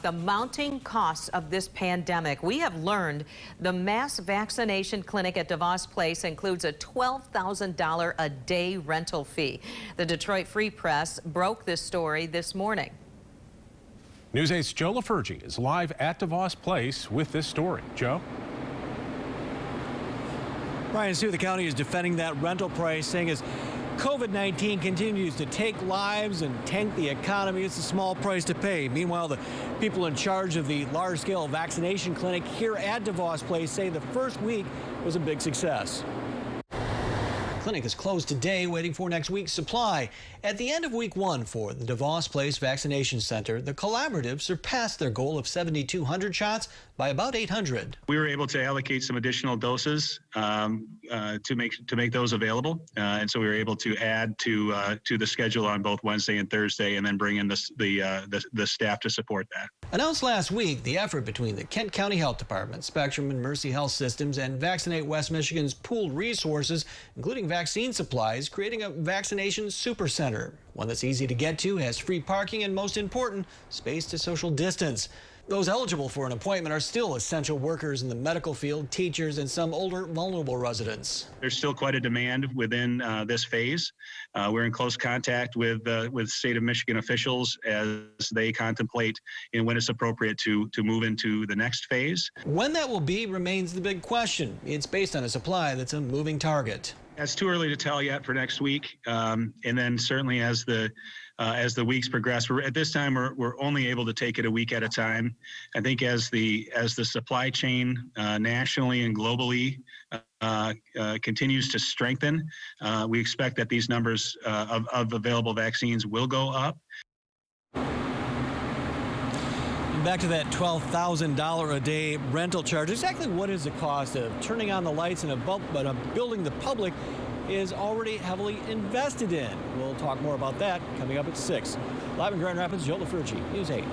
The mounting costs of this pandemic. We have learned the mass vaccination clinic at DeVos Place includes a $12,000 a day rental fee. The Detroit Free Press broke this story this morning. News 8's Joe LaFurgey is live at DeVos Place with this story. Joe? Brian, see, the county is defending that rental price, saying as COVID-19 continues to take lives and tank the economy, it's a small price to pay. Meanwhile, the people in charge of the large-scale vaccination clinic here at DeVos Place say the first week was a big success. The clinic is closed today, waiting for next week's supply. At the end of week one for the DeVos Place Vaccination Center, the collaborative surpassed their goal of 7,200 shots by about 800. We were able to allocate some additional doses to make those available, and so we were able to add to the schedule on both Wednesday and Thursday, and then bring in the staff to support that. Announced last week, the effort between the Kent County Health Department, Spectrum and Mercy Health Systems, and Vaccinate West Michigan's pooled resources, including vaccine supplies, creating a vaccination super center. One that's easy to get to, has free parking, and most important, space to social distance. Those eligible for an appointment are still essential workers in the medical field, teachers, and some older, vulnerable residents. There's still quite a demand within this phase. We're in close contact with state of Michigan officials as they contemplate when it's appropriate to move into the next phase. When that will be remains the big question. It's based on a supply that's a moving target. It's too early to tell yet for next week, and then certainly as the weeks progress, at this time we're only able to take it a week at a time. I think as the supply chain nationally and globally continues to strengthen, we expect that these numbers of available vaccines will go up. Back to that $12,000 a day rental charge. Exactly what is the cost of turning on the lights in a building the public is already heavily invested in? We'll talk more about that coming up at 6. Live in Grand Rapids, Joe LaFurgey, News 8.